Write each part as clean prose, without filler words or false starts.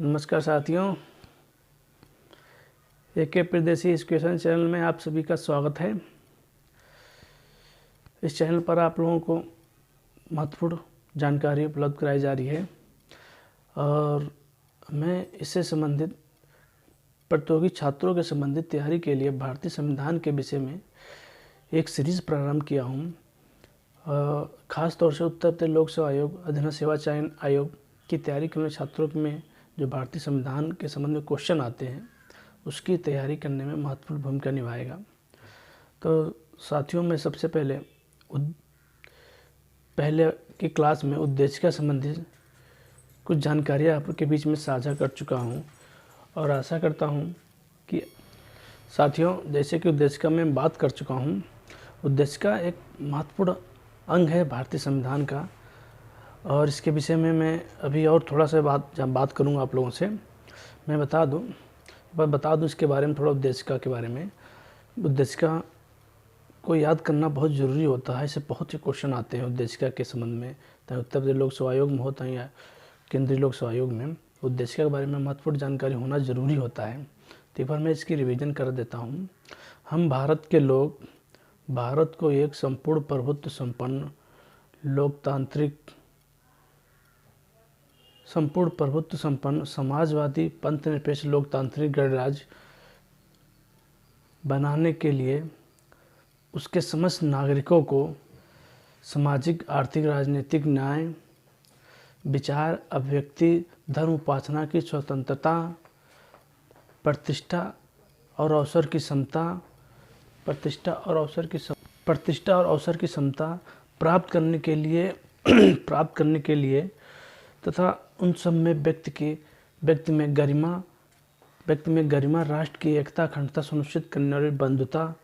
नमस्कार साथियों, एके प्रदेशी education channel में आप सभी का स्वागत है। इस चैनल पर आप लोगों को महत्वपूर्ण जानकारी उपलब्ध कराई जा रही है और मैं इससे संबंधित प्रतियोगी छात्रों के संबंधित तैयारी के लिए भारतीय संविधान के विषय में एक सीरीज़ प्रारंभ किया हूँ। ख़ास तौर से उत्तर प्रदेश लोक सेवा आयोग, अधीन सेवा चयन आयोग की तैयारी करने वाले छात्रों में जो भारतीय संविधान के संबंध में क्वेश्चन आते हैं उसकी तैयारी करने में महत्वपूर्ण भूमिका निभाएगा। तो साथियों, मैं सबसे पहले की क्लास में उद्देशिका संबंधित कुछ जानकारियाँ आपके बीच में साझा कर चुका हूँ और आशा करता हूँ कि साथियों, जैसे कि उद्देशिका में बात कर चुका हूँ, उद्देशिका एक महत्वपूर्ण अंग है भारतीय संविधान का और इसके विषय में मैं अभी और थोड़ा सा बात करूँगा आप लोगों से। मैं बता दूँ इसके बारे में, थोड़ा उद्देशिका के बारे में। उद्देशिका को याद करना बहुत ज़रूरी होता है। इससे बहुत ही क्वेश्चन आते हैं उद्देशिका के संबंध में, चाहे उत्तर प्रदेश लोक सेवा आयोग में होता है या केंद्रीय लोक सेवा आयोग में। उद्देशिका के बारे में महत्वपूर्ण जानकारी होना ज़रूरी होता है। तो एक बार मैं इसकी रिवीजन कर देता हूँ। हम भारत के लोग भारत को एक संपूर्ण प्रभुत्व संपन्न समाजवादी पंथनिरपेक्ष लोकतांत्रिक गणराज्य बनाने के लिए उसके समस्त नागरिकों को सामाजिक, आर्थिक, राजनीतिक न्याय, विचार, अभिव्यक्ति, धर्म उपासना की स्वतंत्रता, प्रतिष्ठा और अवसर की समता प्राप्त करने के लिए तथा उन सब में व्यक्ति में गरिमा, राष्ट्र की एकता, अखंडता सुनिश्चित करने और बंधुता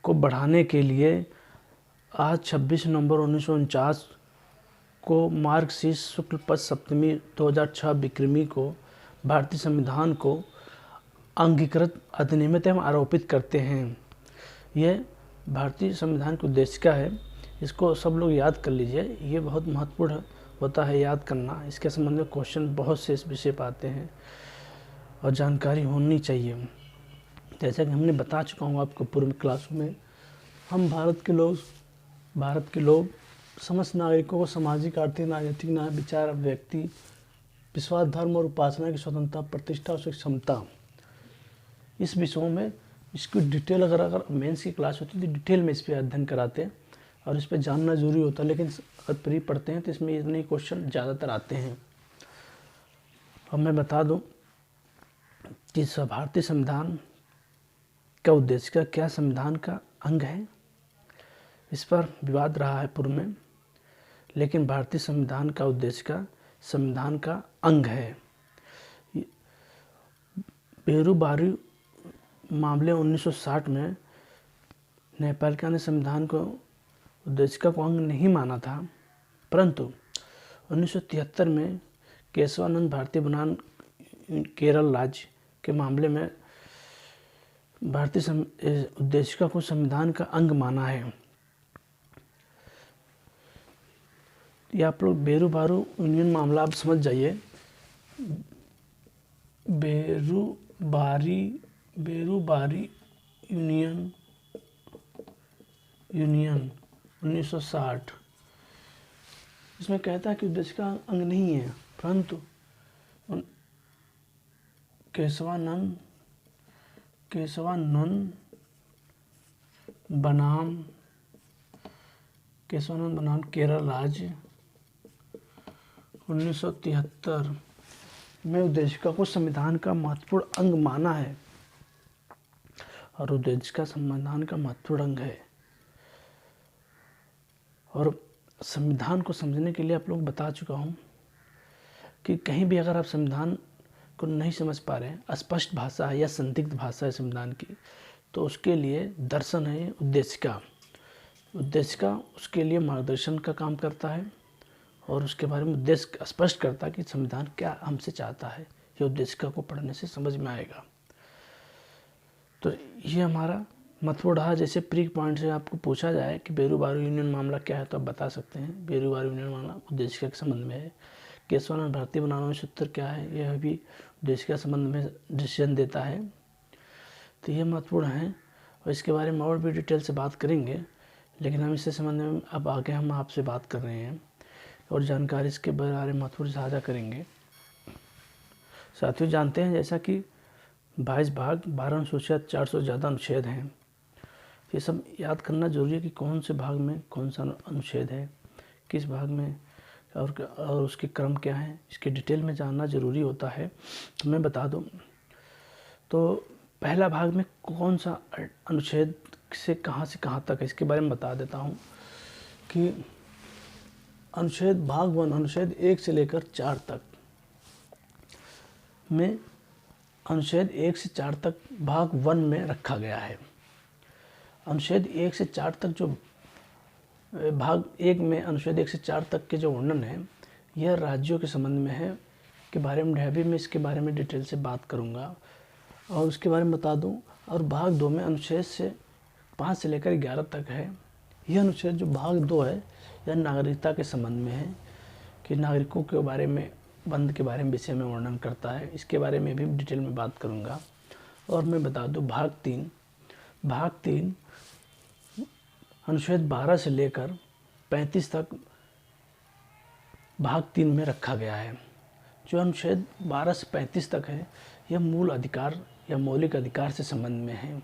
को बढ़ाने के लिए आज 26 नवंबर 1949 को मार्गशीर्ष शुक्ल पक्ष सप्तमी 2006 विक्रमी को भारतीय संविधान को अंगीकृत, अधिनियमित एवं आरोपित करते हैं। यह भारतीय संविधान की उद्देशिका है। इसको सब लोग याद कर लीजिए, ये बहुत महत्वपूर्ण होता है याद करना। इसके संबंध में क्वेश्चन बहुत से इस विषय पर आते हैं और जानकारी होनी चाहिए। जैसा कि हमने बता चुका हूँ आपको पूर्व क्लासों में, हम भारत के लोग समस्त नागरिकों को सामाजिक, आर्थिक, राजनीतिक न्याय, विचार, व्यक्ति, विश्वास, धर्म और उपासना की स्वतंत्रता, प्रतिष्ठा और क्षमता, इस विषयों में इसकी डिटेल अगर मेंस की क्लास होती तो डिटेल में इस पर अध्ययन कराते हैं और इस पर जानना जरूरी होता है। लेकिन अगर प्री पढ़ते हैं तो इसमें इतने क्वेश्चन ज़्यादातर आते हैं। अब मैं बता दूं कि भारतीय संविधान का उद्देशिका क्या संविधान का अंग है। इस पर विवाद रहा है पूर्व में, लेकिन भारतीय संविधान का उद्देशिका संविधान का अंग है। बेरू-बारू मामले 1960 में न्यायपालिका ने संविधान को उद्देशिका को अंग नहीं माना था, परंतु 1973 में केशवानंद भारती बनाम केरल राज्य के मामले में भारतीय उद्देशिका को संविधान का अंग माना है। ये आप लोग बेरू-बारू यूनियन मामला आप समझ जाइए। बेरू-बारी यूनियन 1960 इसमें कहता है कि उद्देशिका अंग नहीं है, परंतु केशवानंद बनाम केरल राज्य 1973 में उद्देशिका को संविधान का महत्वपूर्ण अंग माना है और उद्देशिका संविधान का महत्वपूर्ण अंग है। और संविधान को समझने के लिए आप लोग बता चुका हूँ कि कहीं भी अगर आप संविधान को नहीं समझ पा रहे हैं, अस्पष्ट भाषा है या संदिग्ध भाषा है संविधान की, तो उसके लिए दर्शन है उद्देशिका उसके लिए मार्गदर्शन का काम करता है और उसके बारे में उद्देश्य स्पष्ट करता है कि संविधान क्या हमसे चाहता है। ये उद्देशिका को पढ़ने से समझ में आएगा। तो ये हमारा महत्वपूर्ण रहा। जैसे प्री पॉइंट से आपको पूछा जाए कि बेरू-बारू यूनियन मामला क्या है, तो आप बता सकते हैं बेरू-बारू यूनियन मामला उद्देशिका के संबंध में है। केशवानंद भारती बनाम सूत्र क्या है, यह भी देश के संबंध में डिसीजन देता है। तो ये महत्वपूर्ण है और इसके बारे में और भी डिटेल से बात करेंगे, लेकिन हम इससे संबंध में अब आगे हम आपसे बात कर रहे हैं और जानकारी इसके बारे में महत्वपूर्ण साझा करेंगे। साथियों, जानते हैं जैसा कि 22 भाग 12 अनुसूचित 400 से ज़्यादा अनुच्छेद हैं। ये सब याद करना जरूरी है कि कौन से भाग में कौन सा अनुच्छेद है, किस भाग में और उसके क्रम क्या है, इसके डिटेल में जानना ज़रूरी होता है। तो मैं बता दूं, तो पहला भाग में कौन सा अनुच्छेद से कहाँ तक है इसके बारे में बता देता हूँ कि अनुच्छेद भाग 1 अनुच्छेद 1 से लेकर 4 तक में, अनुच्छेद 1 से 4 तक भाग 1 में रखा गया है। अनुच्छेद 1 से 4 तक जो भाग 1 में अनुच्छेद 1 से 4 तक के जो वर्णन है, यह राज्यों के संबंध में है, के बारे में अभी मैं इसके बारे में डिटेल से बात करूंगा और उसके बारे में बता दूं। और भाग 2 में अनुच्छेद से 5 से लेकर 11 तक है। यह अनुच्छेद जो भाग 2 है, यह नागरिकता के संबंध में है कि नागरिकों के बारे में, बंद के बारे में विषय में वर्णन करता है। इसके बारे में भी डिटेल में बात करूंगा। और मैं बता दूं, भाग 3 अनुच्छेद 12 से लेकर 35 तक भाग 3 में रखा गया है। जो अनुच्छेद 12 से 35 तक है, यह मूल अधिकार या मौलिक अधिकार से संबंध में है।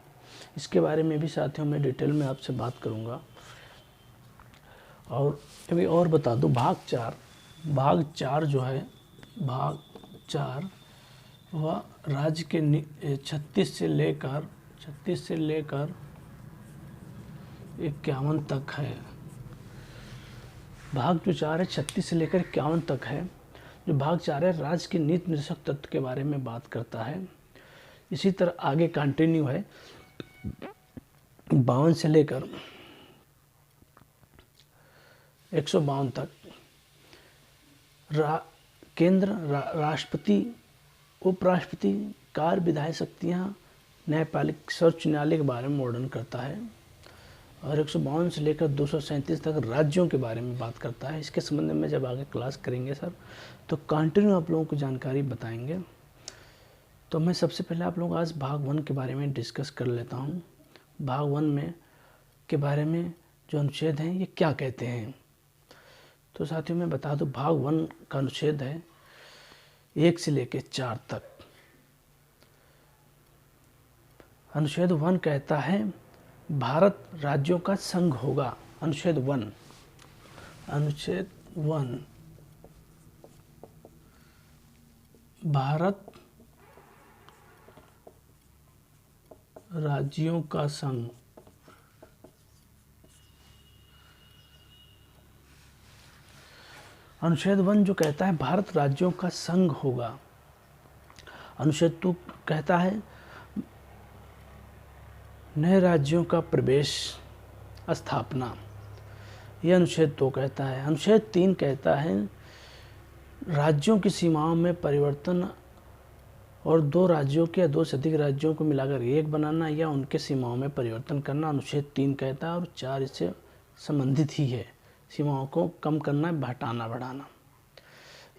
इसके बारे में भी साथियों मैं डिटेल में आपसे बात करूंगा। और अभी और बता दूं, भाग 4 जो है, भाग 4 वह राज्य के 36 से लेकर 51 तक है। भाग जो 4 है 36 से लेकर 51 तक है। जो भाग 4 है, राज्य के नीति निर्देशक तत्व के बारे में बात करता है। इसी तरह आगे कंटिन्यू है 52 से लेकर 152 तक। केंद्र, राष्ट्रपति, उपराष्ट्रपति, कार्य विधायी शक्तियाँ, न्यायपालिक, सर्वोच्च न्यायालय के बारे में वर्णन करता है। और 152 से लेकर 237 तक राज्यों के बारे में बात करता है। इसके संबंध में जब आगे क्लास करेंगे सर, तो कंटिन्यू आप लोगों को जानकारी बताएंगे। तो मैं सबसे पहले आप लोग आज भाग 1 के बारे में डिस्कस कर लेता हूँ। भाग 1 में के बारे में जो अनुच्छेद हैं, ये क्या कहते हैं। तो साथियों मैं बता दूं, भाग 1 का अनुच्छेद है 1 से लेकर 4 तक। अनुच्छेद 1 कहता है, भारत राज्यों का संघ होगा। अनुच्छेद 1 भारत राज्यों का संघ। अनुच्छेद 1 जो कहता है भारत राज्यों का संघ होगा। अनुच्छेद 2 कहता है नए राज्यों का प्रवेश, स्थापना। यह अनुच्छेद 2 कहता है। अनुच्छेद 3 कहता है राज्यों की सीमाओं में परिवर्तन और 2 राज्यों के या 2 से अधिक राज्यों को मिलाकर एक बनाना या उनके सीमाओं में परिवर्तन करना। अनुच्छेद 3 कहता है। और 4 इससे संबंधित ही है, सीमाओं को कम करना, हटाना, बढ़ाना।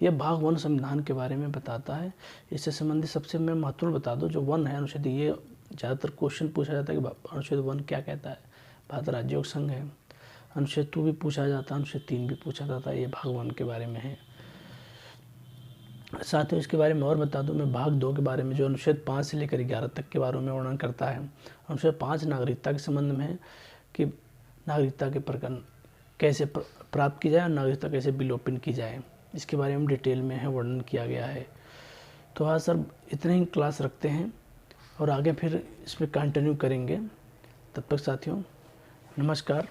यह भाग 1 संविधान के बारे में बताता है। इससे संबंधित सबसे मैं महत्वपूर्ण बता दूं, जो 1 है अनुच्छेद, ये ज़्यादातर क्वेश्चन पूछा जाता है कि अनुच्छेद 1 क्या कहता है। भारत राज्यों का संघ है। अनुच्छेद 2 भी पूछा जाता है, अनुच्छेद 3 भी पूछा जाता है। ये भाग 1 के बारे में है। साथ ही इसके बारे में और बता दूं मैं, भाग 2 के बारे में जो अनुच्छेद 5 से लेकर 11 तक के बारे में वर्णन करता है। अनुच्छेद 5 नागरिकता के संबंध में है कि नागरिकता के प्रकरण कैसे प्राप्त की जाए और नागरिकता कैसे विलोपन की जाए, इसके बारे में डिटेल में है वर्णन किया गया है। तो हाँ सर, इतने ही क्लास रखते हैं और आगे फिर इसमें कंटिन्यू करेंगे। तब तक साथियों नमस्कार।